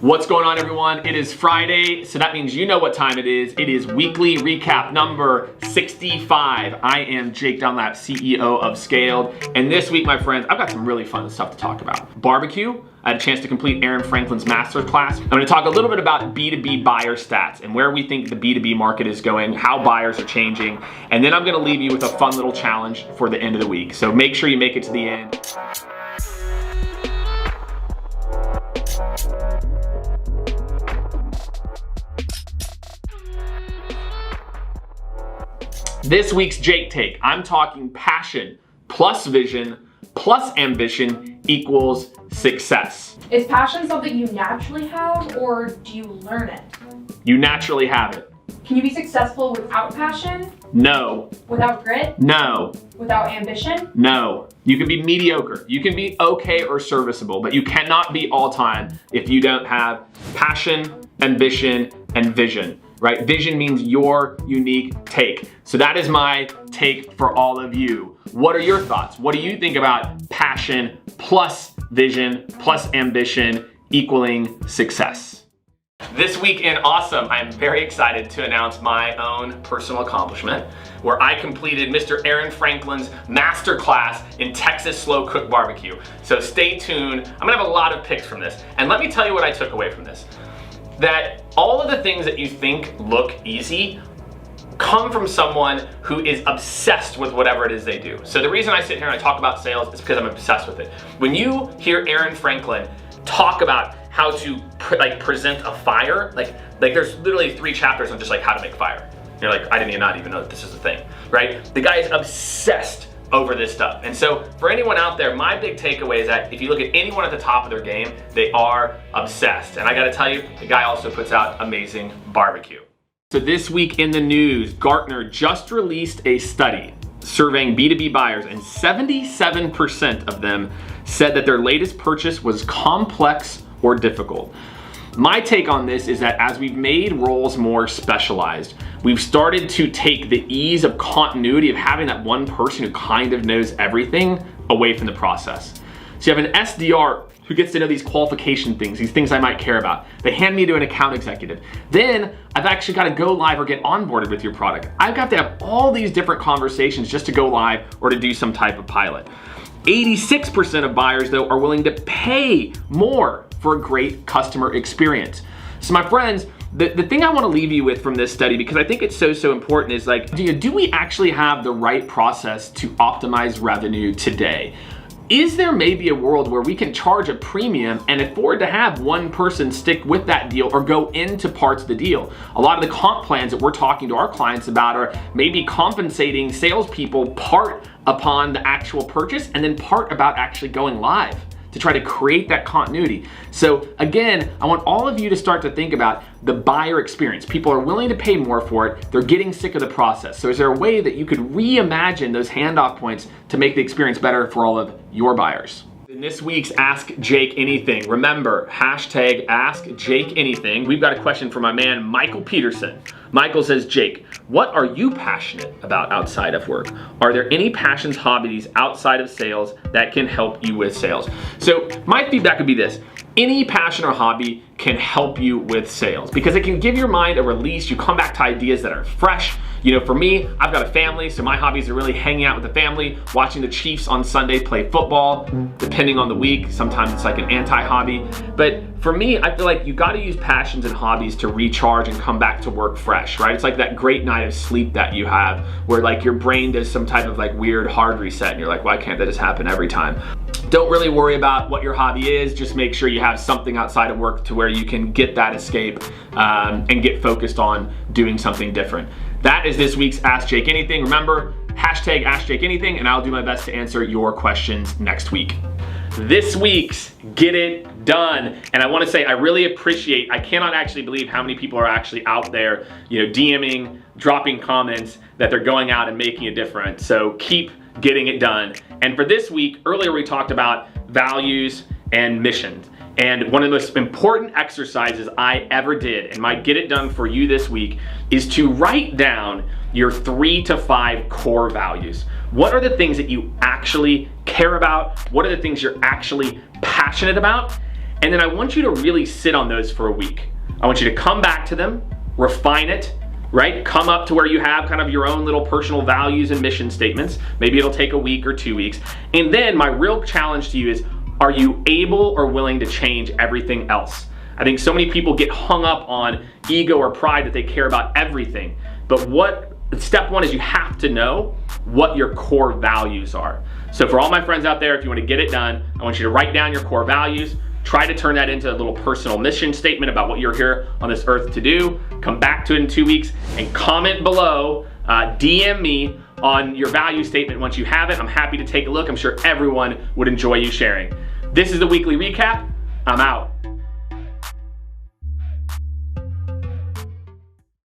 What's going on, everyone? It is Friday, so that means you know what time it is. It is weekly recap number 65. I am Jake Dunlap, CEO of Skaled, and this week, my friends, I've got some really fun stuff to talk about. Barbecue. I had a chance to complete Aaron Franklin's masterclass. I'm gonna talk a little bit about B2B buyer stats and where we think the B2B market is going, how buyers are changing, and then I'm gonna leave you with a fun little challenge for the end of the week. So make sure you make it to the end. This week's Jake Take, I'm talking passion plus vision plus ambition equals success. Is passion something you naturally have, or do you learn it? You naturally have it. Can you be successful without passion? No. Without grit? No. Without ambition? No. You can be mediocre. You can be okay or serviceable, but you cannot be all time if you don't have passion, ambition, and vision. Right? Vision means your unique take. So that is my take for all of you. What are your thoughts? What do you think about passion plus vision plus ambition equaling success? This week in Awesome, I'm very excited to announce my own personal accomplishment where I completed Mr. Aaron Franklin's masterclass in Texas slow cook barbecue. So stay tuned. I'm gonna have a lot of picks from this. And let me tell you what I took away from this. That all of the things that you think look easy come from someone who is obsessed with whatever it is they do. So the reason I sit here and I talk about sales is because I'm obsessed with it. When you hear Aaron Franklin talk about how to present a fire, like there's literally 3 chapters on just like how to make fire. You're like, I did not even know that this is a thing, right? The guy is obsessed over this stuff. And so for anyone out there, my big takeaway is that if you look at anyone at the top of their game, they are obsessed. And I gotta tell you, the guy also puts out amazing barbecue. So this week in the news, Gartner just released a study surveying B2B buyers, and 77% of them said that their latest purchase was complex or difficult. My take on this is that as we've made roles more specialized, we've started to take the ease of continuity of having that one person who kind of knows everything away from the process. So you have an SDR who gets to know these qualification things, these things I might care about. They hand me to an account executive. Then I've actually got to go live or get onboarded with your product. I've got to have all these different conversations just to go live or to do some type of pilot. 86% of buyers, though, are willing to pay more for a great customer experience. So my friends, the thing I want to leave you with from this study, because I think it's so important, is like, do we actually have the right process to optimize revenue today? Is there maybe a world where we can charge a premium and afford to have one person stick with that deal or go into parts of the deal? A lot of the comp plans that we're talking to our clients about are maybe compensating salespeople part upon the actual purchase and then part about actually going live to try to create that continuity. So again, I want all of you to start to think about the buyer experience. People are willing to pay more for it. They're getting sick of the process. So is there a way that you could reimagine those handoff points to make the experience better for all of your buyers? In this week's Ask Jake Anything, remember, hashtag Ask Jake Anything. We've got a question from my man, Michael Peterson. Michael says, Jake, what are you passionate about outside of work? Are there any passions, hobbies outside of sales that can help you with sales? So my feedback would be this. Any passion or hobby can help you with sales because it can give your mind a release. You come back to ideas that are fresh. You know, for me, I've got a family, so my hobbies are really hanging out with the family, watching the Chiefs on Sunday play football, depending on the week. Sometimes it's like an anti-hobby. But for me, I feel like you gotta use passions and hobbies to recharge and come back to work fresh, right? It's like that great night of sleep that you have where like your brain does some type of like weird hard reset and you're like, why can't that just happen every time? Don't really worry about what your hobby is. Just make sure you have something outside of work to where you can get that escape and get focused on doing something different. That is this week's Ask Jake Anything. Remember, hashtag Ask Jake Anything, and I'll do my best to answer your questions next week. This week's Get It Done. And I want to say I really appreciate, I cannot actually believe how many people are actually out there, DMing, dropping comments that they're going out and making a difference. So keep getting it done. And for this week, earlier we talked about values and missions. And one of the most important exercises I ever did, and my Get It Done for you this week, is to write down your 3 to 5 core values. What are the things that you actually care about? What are the things you're actually passionate about? And then I want you to really sit on those for a week. I want you to come back to them, refine it, right? Come up to where you have kind of your own little personal values and mission statements. Maybe it'll take a week or 2 weeks. And then my real challenge to you is, are you able or willing to change everything else? I think so many people get hung up on ego or pride that they care about everything. But step one is you have to know what your core values are. So for all my friends out there, if you want to get it done, I want you to write down your core values. Try to turn that into a little personal mission statement about what you're here on this earth to do. Come back to it in 2 weeks and comment below, DM me on your value statement once you have it. I'm happy to take a look. I'm sure everyone would enjoy you sharing. This is the weekly recap. I'm out.